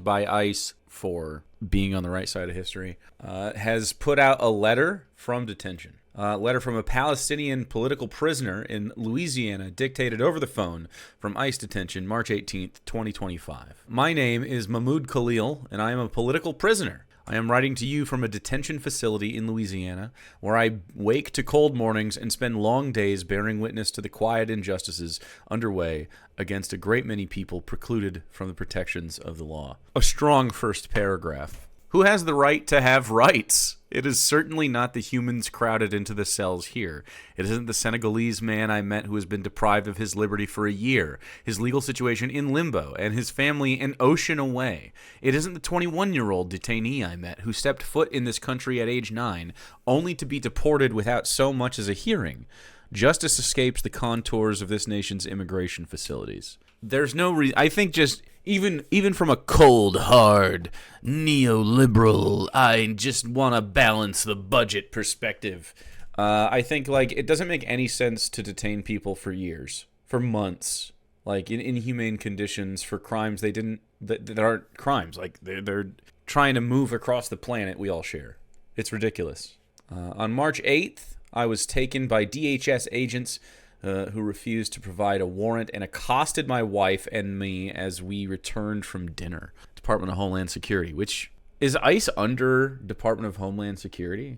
jailed by ICE for being on the right side of history, has put out a letter from detention. A letter from a Palestinian political prisoner in Louisiana dictated over the phone from ICE detention March 18th, 2025. My name is Mahmoud Khalil, and I am a political prisoner. I am writing to you from a detention facility in Louisiana, where I wake to cold mornings and spend long days bearing witness to the quiet injustices underway against a great many people precluded from the protections of the law. A strong first paragraph. Who has the right to have rights? It is certainly not the humans crowded into the cells here. It isn't the Senegalese man I met who has been deprived of his liberty for a year, his legal situation in limbo, and his family an ocean away. It isn't the 21-year-old detainee I met who stepped foot in this country at age 9, only to be deported without so much as a hearing. Justice escapes the contours of this nation's immigration facilities. There's no reason. I think just even from a cold, hard, neoliberal, I just want to balance the budget perspective, I think it doesn't make any sense to detain people for years, for months, in inhumane conditions for crimes that aren't crimes. They're trying to move across the planet we all share. It's ridiculous. On March 8th, I was taken by DHS agents who refused to provide a warrant and accosted my wife and me as we returned from dinner. Department of Homeland Security, which is ICE under Department of Homeland Security?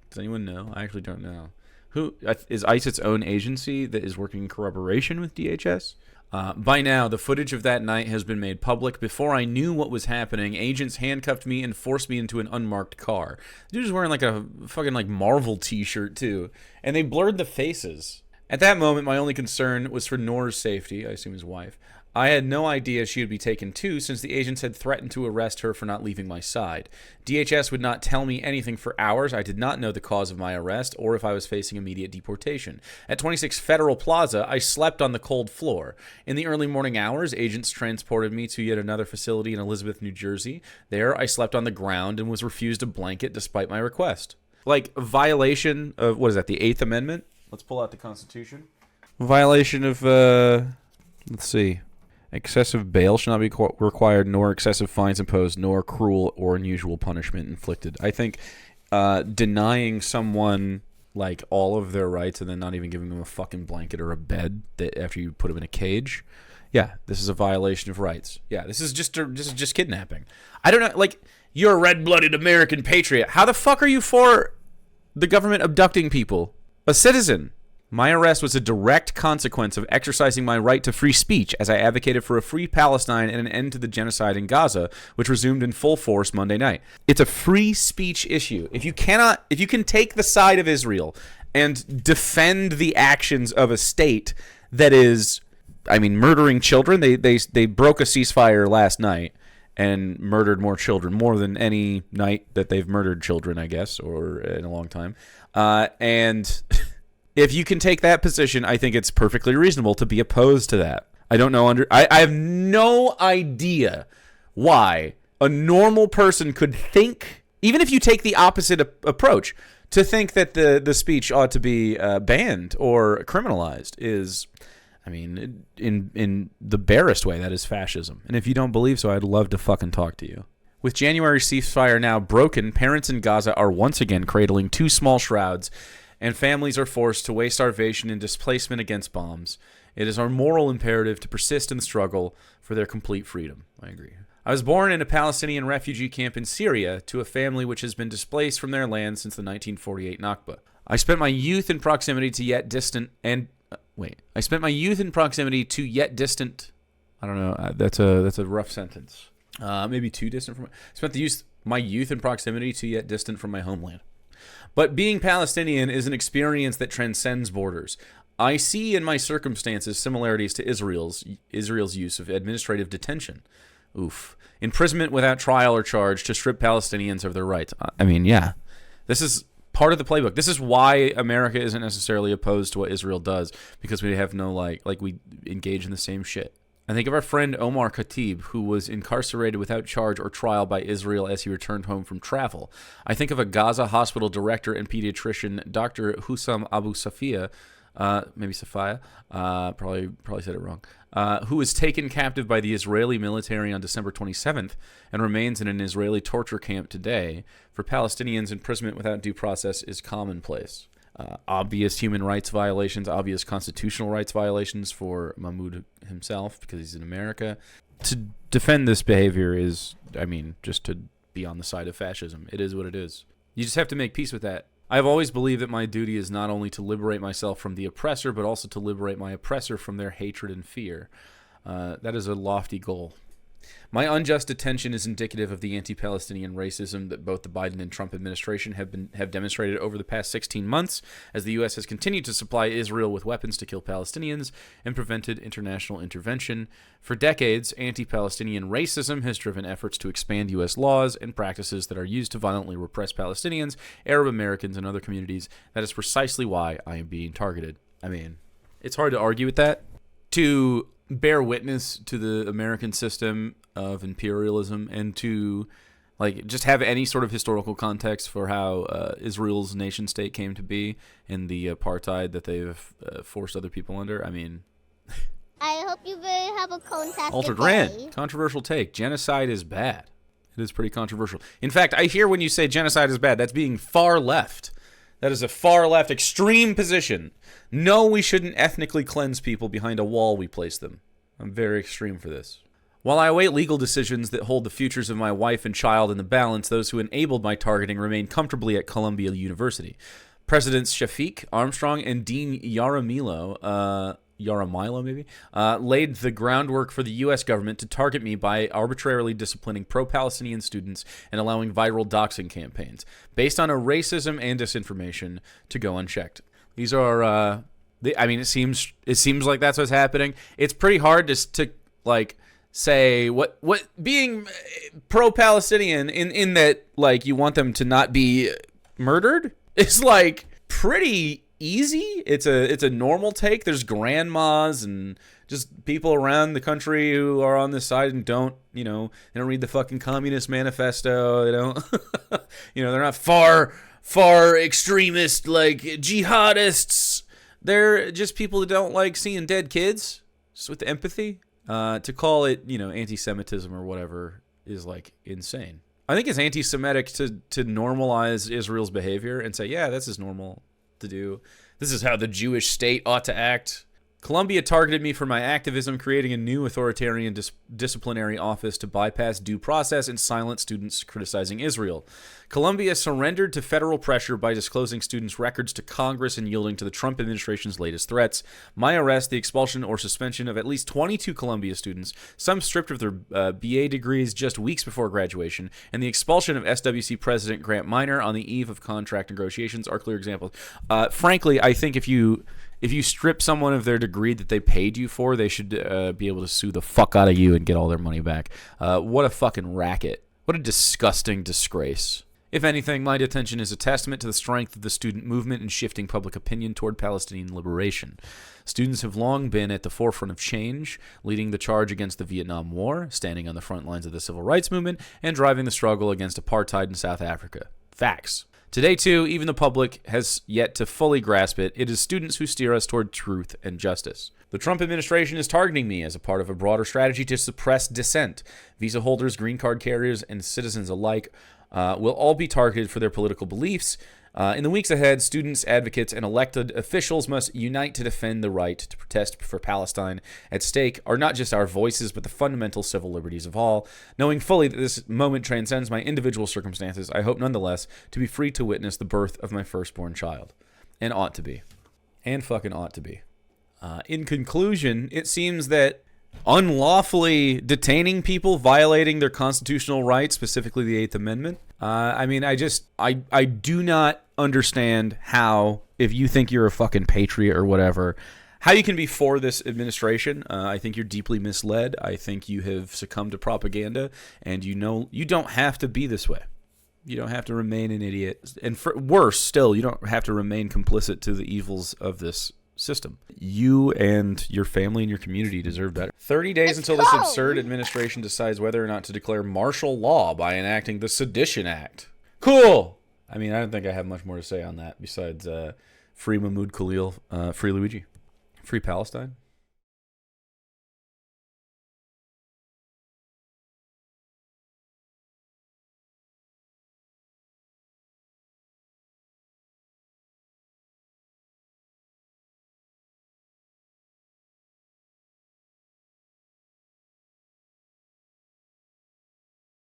Does anyone know? I actually don't know. Who is ICE its own agency that is working in corroboration with DHS? By now, the footage of that night has been made public. Before I knew what was happening, agents handcuffed me and forced me into an unmarked car. The dude was wearing a fucking Marvel t-shirt too, and they blurred the faces. At that moment, my only concern was for Noor's safety, I assume his wife. I had no idea she would be taken too, since the agents had threatened to arrest her for not leaving my side. DHS would not tell me anything for hours. I did not know the cause of my arrest or if I was facing immediate deportation. At 26 Federal Plaza, I slept on the cold floor. In the early morning hours, agents transported me to yet another facility in Elizabeth, New Jersey. There, I slept on the ground and was refused a blanket despite my request. A violation of, what is that, the 8th Amendment? Let's pull out the Constitution. Violation of, let's see. Excessive bail shall not be required, nor excessive fines imposed, nor cruel or unusual punishment inflicted. I think denying someone all of their rights and then not even giving them a fucking blanket or a bed after you put them in a cage, yeah, this is a violation of rights. Yeah, this is just kidnapping. I don't know. You're a red-blooded American patriot. How the fuck are you for the government abducting people? A citizen. My arrest was a direct consequence of exercising my right to free speech as I advocated for a free Palestine and an end to the genocide in Gaza, which resumed in full force Monday night. It's a free speech issue. If you can take the side of Israel and defend the actions of a state that is, murdering children, they broke a ceasefire last night and murdered more children, more than any night that they've murdered children, I guess, or in a long time. And if you can take that position, I think it's perfectly reasonable to be opposed to that. I don't know. I have no idea why a normal person could think, even if you take the opposite approach, to think that the speech ought to be banned or criminalized is, in the barest way, that is fascism. And if you don't believe so, I'd love to fucking talk to you. With January ceasefire now broken, parents in Gaza are once again cradling two small shrouds, and families are forced to waste starvation and displacement against bombs. It is our moral imperative to persist in the struggle for their complete freedom. I agree. I was born in a Palestinian refugee camp in Syria to a family which has been displaced from their land since the 1948 Nakba. I spent my youth in proximity to yet distant I don't know. That's a rough sentence. Maybe too distant from. Spent my youth in proximity to yet distant from my homeland. But being Palestinian is an experience that transcends borders. I see in my circumstances similarities to Israel's use of administrative detention. Oof. Imprisonment without trial or charge to strip Palestinians of their rights. Yeah. This is part of the playbook. This is why America isn't necessarily opposed to what Israel does, because we have no, we engage in the same shit. I think of our friend Omar Khatib, who was incarcerated without charge or trial by Israel as he returned home from travel. I think of a Gaza hospital director and pediatrician, Dr. Hussam Abu Safia, maybe Safaya, probably said it wrong, who was taken captive by the Israeli military on December 27th and remains in an Israeli torture camp today. For Palestinians, imprisonment without due process is commonplace. Obvious human rights violations, obvious constitutional rights violations for Mahmoud himself because he's in America. To defend this behavior is, just to be on the side of fascism. It is what it is. You just have to make peace with that. I've always believed that my duty is not only to liberate myself from the oppressor, but also to liberate my oppressor from their hatred and fear. That is a lofty goal. My unjust detention is indicative of the anti-Palestinian racism that both the Biden and Trump administration have demonstrated over the past 16 months, as the U.S. has continued to supply Israel with weapons to kill Palestinians and prevented international intervention. For decades, anti-Palestinian racism has driven efforts to expand U.S. laws and practices that are used to violently repress Palestinians, Arab Americans, and other communities. That is precisely why I am being targeted. It's hard to argue with that. To bear witness to the American system of imperialism and to just have any sort of historical context for how Israel's nation state came to be and the apartheid that they've forced other people under. I hope you have a fantastic Altered day. Rand, controversial take. Genocide is bad. It is pretty controversial. In fact, I hear when you say genocide is bad, that's being far left. That is a far left extreme position. No, we shouldn't ethnically cleanse people behind a wall we place them. I'm very extreme for this. While I await legal decisions that hold the futures of my wife and child in the balance, those who enabled my targeting remain comfortably at Columbia University. Presidents Shafiq Armstrong and Dean Yaramillo laid the groundwork for the U.S. government to target me by arbitrarily disciplining pro-Palestinian students and allowing viral doxing campaigns based on a racism and disinformation to go unchecked. These are, it seems like that's what's happening. It's pretty hard to say what being pro-Palestinian in that you want them to not be murdered is pretty easy. It's a normal take. There's grandmas and just people around the country who are on this side and don't read the fucking Communist Manifesto. They don't, they're not far extremist jihadists. They're just people that don't like seeing dead kids, just with empathy. To call it, anti-Semitism or whatever is insane. I think it's anti-Semitic to normalize Israel's behavior and say, yeah, this is normal to do. This is how the Jewish state ought to act. Columbia targeted me for my activism, creating a new authoritarian disciplinary office to bypass due process and silence students criticizing Israel. Columbia surrendered to federal pressure by disclosing students' records to Congress and yielding to the Trump administration's latest threats. My arrest, the expulsion or suspension of at least 22 Columbia students, some stripped of their BA degrees just weeks before graduation, and the expulsion of SWC President Grant Minor on the eve of contract negotiations are clear examples. Frankly, I think if you strip someone of their degree that they paid you for, they should be able to sue the fuck out of you and get all their money back. What a fucking racket. What a disgusting disgrace. If anything, my detention is a testament to the strength of the student movement in shifting public opinion toward Palestinian liberation. Students have long been at the forefront of change, leading the charge against the Vietnam War, standing on the front lines of the civil rights movement, and driving the struggle against apartheid in South Africa. Facts. Today, too, even the public has yet to fully grasp it. It is students who steer us toward truth and justice. The Trump administration is targeting me as a part of a broader strategy to suppress dissent. Visa holders, green card carriers, and citizens alike will all be targeted for their political beliefs. In the weeks ahead, students, advocates, and elected officials must unite to defend the right to protest for Palestine. At stake are not just our voices, but the fundamental civil liberties of all. Knowing fully that this moment transcends my individual circumstances, I hope nonetheless to be free to witness the birth of my firstborn child. And ought to be. And fucking ought to be. In conclusion, it seems that unlawfully detaining people, violating their constitutional rights, specifically the Eighth Amendment. I do not understand how, if you think you're a fucking patriot or whatever, how you can be for this administration. I think you're deeply misled. I think you have succumbed to propaganda, and you don't have to be this way. You don't have to remain an idiot. And worse still, you don't have to remain complicit to the evils of this system. You and your family and your community deserve better. 30 days until this absurd administration decides whether or not to declare martial law by enacting the Sedition Act. Cool! I don't think I have much more to say on that besides Free Mahmoud Khalil. Free Luigi. Free Palestine.